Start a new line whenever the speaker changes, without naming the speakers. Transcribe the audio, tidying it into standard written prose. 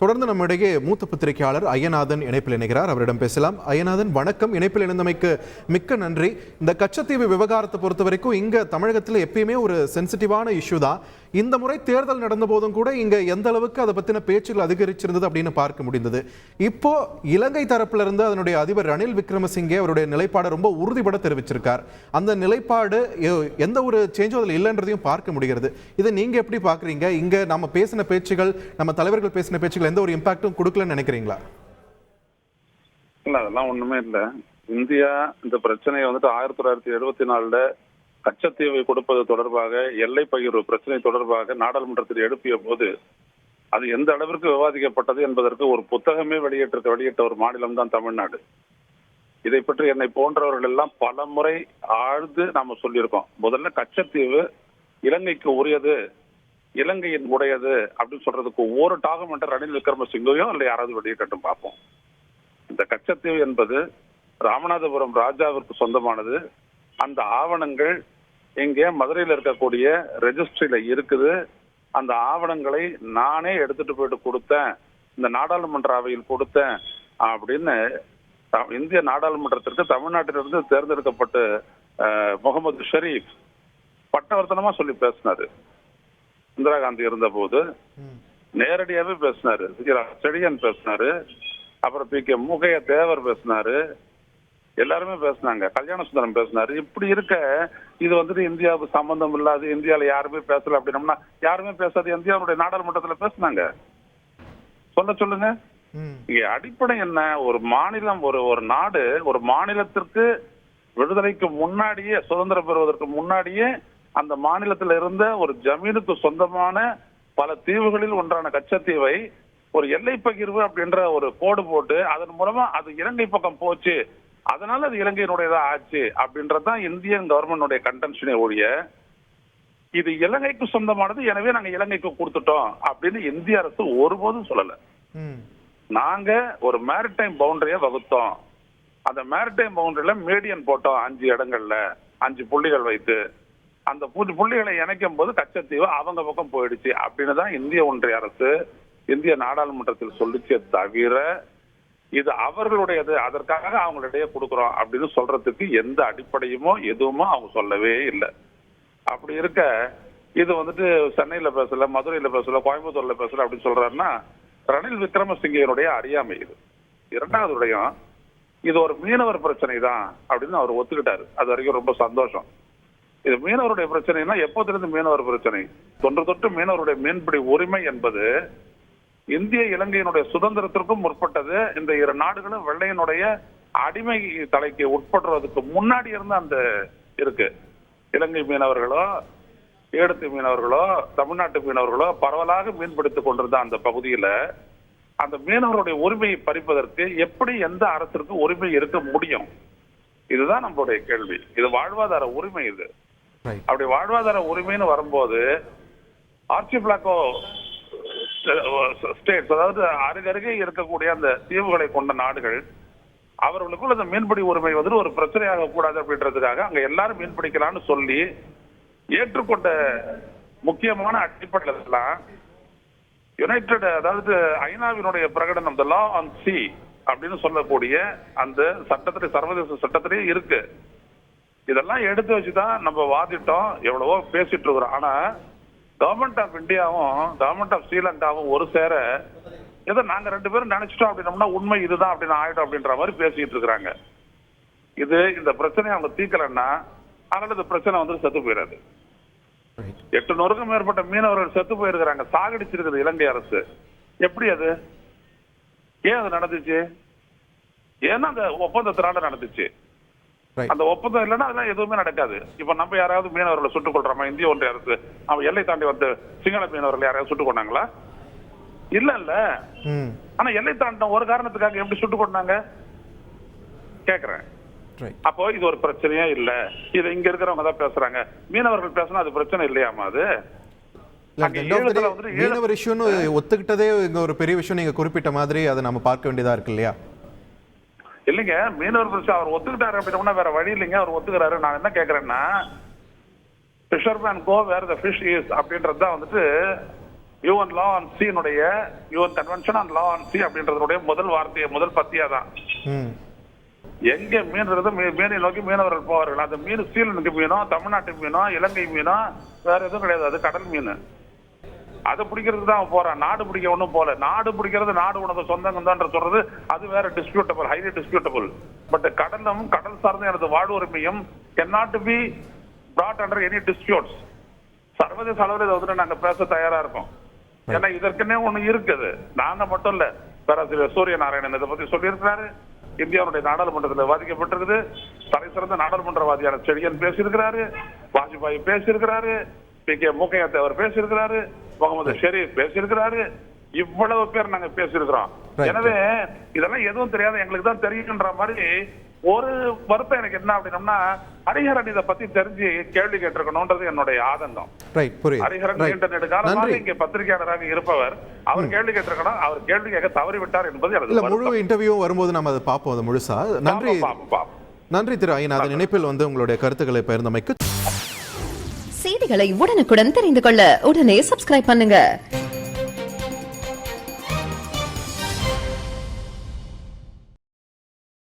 தொடர்ந்து நம்மிடையே மூத்த பத்திரிகையாளர் ஐயநாதன் இணைப்பில் இணைகிறார். அவரிடம் பேசலாம். ஐயநாதன், வணக்கம். இணைப்பில் இணைந்தமைக்கு மிக்க நன்றி. இந்த கச்சத்தீவு விவகாரத்தை பொறுத்த வரைக்கும் இங்க தமிழகத்தில் எப்பயுமே ஒரு சென்சிட்டிவான இஷ்யூ தான். இந்த முறை தேர்தல் நடந்த போதும் கூட இங்க எந்த அளவுக்கு அதை பத்தின பேச்சுகள் அதிகரிச்சிருந்தது அப்படின்னு பார்க்க முடிந்தது. இப்போ இலங்கை தரப்புல இருந்து அதனுடைய அதிபர் ரணில் விக்ரமசிங்கே அவருடைய நிலைப்பாடை ரொம்ப உறுதிபட தெரிவிச்சிருக்கார். அந்த நிலைப்பாடு எந்த ஒரு சேஞ்சும் அதில் இல்லைன்றதையும் பார்க்க முடிகிறது. இதை நீங்க எப்படி பாக்குறீங்க? இங்க நம்ம பேசின பேச்சுகள், நம்ம தலைவர்கள் பேசின பேச்சுகள் எந்த ஒரு இம்பாக்டும் கொடுக்கலன்னு நினைக்கிறீங்களா?
இல்ல, அதெல்லாம் ஒண்ணுமே இல்ல. இந்தியா இந்த பிரச்சனையை 1974 கச்சத்தீவை கொடுப்பது தொடர்பாக, எல்லை பகிர்வு பிரச்சனை தொடர்பாக நாடாளுமன்றத்தில் எழுப்பிய போது அது எந்த அளவிற்கு விவாதிக்கப்பட்டது என்பதற்கு ஒரு புத்தகமே வெளியிட்ட ஒரு மாநிலம் தான் தமிழ்நாடு. இதை பற்றி என்னை போன்றவர்கள் எல்லாம் பல முறை ஆழ்ந்து நாம சொல்லியிருக்கோம். முதல்ல கச்சத்தீவு இலங்கைக்கு உரியது, இலங்கையின் உடையது அப்படின்னு சொல்றதுக்கு ஒரு டாக்குமெண்ட் ரணில் விக்ரமசிங்கயோ இல்லை யாராவது வெளியிட்டும் பார்ப்போம். இந்த கச்சத்தீவு என்பது ராமநாதபுரம் ராஜாவிற்கு சொந்தமானது. அந்த ஆவணங்கள் இங்கே மதுரையில் இருக்கக்கூடிய ரெஜிஸ்ட்ரியில இருக்குது. அந்த ஆவணங்களை நானே எடுத்துட்டு போயிட்டு கொடுத்தேன், இந்த நாடாளுமன்ற அவையில் கொடுத்தேன் அப்படின்னு இந்திய நாடாளுமன்றத்திற்கு தமிழ்நாட்டிலிருந்து தேர்ந்தெடுக்கப்பட்டு முகமது ஷரீப் பட்டவர்த்தனமா சொல்லி பேசினாரு. இந்திரா காந்தி இருந்த போது நேரடியாவே பேசினாரு. செடியன் பேசினாரு, அப்புறம் பி.கே. மூக்கையா தேவர் பேசினாரு, எல்லாருமே பேசினாங்க. கல்யாண சுந்தரம் பேசினாரு. இப்படி இருக்க இது இந்தியாவுக்கு சம்பந்தம் இல்லாது, இந்தியாவில யாருமே பேசல அப்படின்னம்னா, யாருமே பேசாது இந்தியாவுடைய நாடாளுமன்றத்துல பேசினாங்க. சொல்லுங்க. இங்க அடிப்படை என்ன? ஒரு மாநிலம், ஒரு நாடு, ஒரு மாநிலத்திற்கு விடுதலைக்கு முன்னாடியே, சுதந்திரம் பெறுவதற்கு முன்னாடியே அந்த மாநிலத்தில் இருந்த ஒரு ஜமீனுக்கு சொந்தமான பல தீவுகளில் ஒன்றான கச்சத்தீவை ஒரு எல்லை பகிர்வு அப்படின்ற ஒரு கோடு போட்டு அதன் மூலமா அது இலங்கை பக்கம் போச்சு, அதனால அது இலங்கையினுடையதா ஆச்சு அப்படின்றதுதான் இந்தியன் கவர்மெண்டுடைய கன்டென்ஷனே ஒழிய இது இலங்கைக்கு சொந்தமானது, எனவே நாங்க இலங்கைக்கு கொடுத்துட்டோம் அப்படின்னு இந்திய அரசு ஒருபோதும் சொல்லல. நாங்க ஒரு மேரிடைம் பவுண்டரியை வகுத்தோம். அந்த மேரிடைம் பவுண்டரியில மீடியன் போட்டோம் 5 இடங்கள்ல 5 புள்ளிகள் வைத்து. அந்த புள்ளிகளை இணைக்கும் போது கச்சத்தீவு அவங்க பக்கம் போயிடுச்சு அப்படின்னு தான் இந்திய ஒன்றிய அரசு இந்திய நாடாளுமன்றத்தில் சொல்லிச்சே தவிர இது அவர்களுடையது, அதற்காக அவங்களிடையே கொடுக்குறோம் அப்படின்னு சொல்றதுக்கு எந்த அடிப்படையுமோ எதுவுமோ அவங்க சொல்லவே இல்லை. அப்படி இருக்க இது சென்னையில பேசல, மதுரையில பேசல, கோயம்புத்தூர்ல பேசல அப்படின்னு சொல்றாருன்னா ரணில் விக்ரமசிங்கனுடைய அறியாமை. இது இரண்டாவது விடயம், இது ஒரு மீனவர் பிரச்சனை தான் அப்படின்னு அவர் ஒத்துக்கிட்டாரு. அது வரைக்கும் ரொம்ப சந்தோஷம். இது மீனவருடைய பிரச்சனைனா எப்போதிலிருந்து மீனவர் பிரச்சனை? தொன்று மீனவருடைய மீன்பிடி உரிமை என்பது இந்திய இலங்கையினுடைய சுதந்திரத்திற்கும் முற்பட்டது. இந்த 2 நாடுகளும் வெள்ளையனுடைய அடிமை தலைக்கு உட்படுறதுக்கு முன்னாடி இருந்து அந்த இருக்கு. இலங்கை மீனவர்களோ, ஈழத்து மீனவர்களோ, தமிழ்நாட்டு மீனவர்களோ பரவலாக மீன்பிடித்துக் கொண்டிருந்த அந்த பகுதியில அந்த மீனவருடைய உரிமையை பறிப்பதற்கு எப்படி எந்த அரசிற்கு உரிமை இருக்க முடியும்? இதுதான் நம்மளுடைய கேள்வி. இது வாழ்வாதார உரிமை. இது அப்படி வாழ்வாதார உரிமைன்னு வரும்போது ஆர்ச்சிபிளாக்கோ ஸ்டேட்ஸ், அதாவது அருகருகே இருக்கக்கூடிய அந்த தீவுகளை கொண்ட நாடுகள், அவர்களுக்குள்ள அந்த மீன்பிடி உரிமை ஒரு பிரச்சனையாக கூடாது அப்படின்றதுக்காக அங்க எல்லாரும் மீன் பிடிக்கலாம்னு சொல்லி ஏற்றுக்கொண்ட முக்கியமான அடிப்படையில யுனைடெட், அதாவது ஐநாவினுடைய பிரகடனம், தி லா ஆன் சி அப்படின்னு சொல்லக்கூடிய அந்த சட்டத்திலே, சர்வதேச சட்டத்திலே இருக்கு. இதெல்லாம் எடுத்து வச்சுதான் நம்ம வாதிட்டோம், எவ்வளவோ பேசிட்டு இருக்கிறோம். ஆனா கவர்மெண்ட் ஆஃப் இந்தியாவும் கவர்மெண்ட் ஆஃப் ஸ்ரீலங்காவும் ஒரு சேர ஏதோ நாங்க 2 பேரும் நினைச்சிட்டோம் அப்படின்னோம்னா உண்மை இதுதான் அப்படின்னு ஆயிடும் அப்படின்ற மாதிரி பேசிட்டு இருக்கிறாங்க. இந்த பிரச்சனையை அவங்க தீக்கலன்னா அதனால இந்த பிரச்சனை செத்து போயிடாது. 800க்கும் மேற்பட்ட மீனவர்கள் செத்து போயிருக்கிறாங்க, சாகடிச்சிருக்குது இலங்கை அரசு. எப்படி அது? ஏன் அது நடந்துச்சு? ஏன்னா அந்த ஒப்பந்தத்தினால நடந்துச்சு. அந்த ஒப்பந்தம் இல்லைன்னா அதெல்லாம் எதுவுமே நடக்காது. இப்ப நம்ம யாராவது மீனவர்களை சுட்டுக் கொள்றோமா? இந்திய ஒன்றிய அரசு அவன் எல்லை தாண்டி வந்து சிங்கள மீனவர்கள் யாராவது சுட்டுக் கொண்டாங்களா? இல்ல. ஆனா எல்லை தாண்டின ஒரு காரணத்துக்காக எப்படி சுட்டுக் கொண்டாங்க கேக்குறேன். அப்போ இது ஒரு பிரச்சனையே இல்ல. இது இங்க இருக்கிறவங்க தான் பேசுறாங்க. மீனவர்கள் பேசினா அது பிரச்சனை இல்லையாமா? அது
மீனவர் இஷ்யூன்னு ஒத்துக்கிட்டதே ஒரு பெரிய விஷயம். நீங்க குறிப்பிட்ட மாதிரி அதை நம்ம பார்க்க வேண்டியதா இருக்கு இல்லையா?
இல்லைங்க, மீனவர் பிரச்சனை அவர் ஒத்துக்கிட்டாரு அப்படின்னா வேற வழி இல்லைங்க. அவர் ஒத்துக்கிறாரு. நான் என்ன கேக்குறேன்னா, fisherman go where the fish is அப்படின்றது தான் யூஎன் லா ஆன் சீனுடைய UN convention on law on sea அப்படின்றதுடைய முதல் வார்த்தையை முதல் பத்தியா தான் எங்க மீன் மீனை நோக்கி மீனவர்கள் போவார்கள். அந்த மீன் சீலனுக்கு மீனோ தமிழ்நாட்டு மீனோ இலங்கை மீனோ வேற எதுவும் கிடையாது, அது கடல் மீன். அதை பிடிக்கிறதுக்கு தான் அவன் போறான், நாடு பிடிக்க ஒன்றும் போல. நாடு பிடிக்கிறது நாடு உனக்கு சொந்தம் தான் சொல்றது அது வேற டிஸ்பியூட்டபிள், ஹைலி டிஸ்பியூட்டபிள். பட் கடலும் கடல் சார்ந்த எனது வாழ்வு உரிமையும் cannot be brought under any disputes. சர்வதேச அளவில் இதை வந்து நாங்க பேச தயாரா இருக்கோம். ஏன்னா இதற்குன்னே ஒண்ணு இருக்குது. நாங்க மட்டும் இல்ல, பேராசிரியர் சூரிய நாராயணன் இதை பத்தி சொல்லியிருக்கிறாரு. இந்தியாவுடைய நாடாளுமன்றத்தில் வாதிக்கப்பட்டிருக்குது. தலை சிறந்த நாடாளுமன்றவாதியான செழியன் பேசியிருக்கிறாரு, வாஜ்பாய் பேசியிருக்கிறாரு, பி.கே. மூக்கையா தேவர் பேசியிருக்கிறாரு, முகமது ஷெரீப் பேசியிருக்கிறாரு. இவ்வளவு பேர் நாங்க பேசியிருக்கிறோம். எனவே இதெல்லாம் எதுவும் தெரியாத எங்களுக்கு தான் தெரியுன்ற மாதிரி ஒரு வருத்தம் எனக்கு என்ன அப்படின்னம்னா, ஹரிஹரன் இதை பத்தி தெரிஞ்சு கேள்வி கேட்டிருக்கணும்ன்றது என்னுடைய ஆதங்கம். ஹரிஹரன் நீண்ட நெடுகாலமாக இங்கே பத்திரிகையாளராக இருப்பவர், அவர் கேள்வி கேட்டிருக்கணும். அவர் கேள்வி கேட்க தவறிவிட்டார் என்பது
எனக்கு முழு இன்டர்வியூ வரும்போது நம்ம அதை பார்ப்போம், அது முழுசா. நன்றி நன்றி திரு ஐயநாதன், இணைப்பில் வந்து உங்களுடைய கருத்துக்களை பகிர்ந்தமைக்கு.
செய்திகளை உடனுக்குடன் தெரிந்து கொள்ள உடனே சப்ஸ்கிரைப் பண்ணுங்க.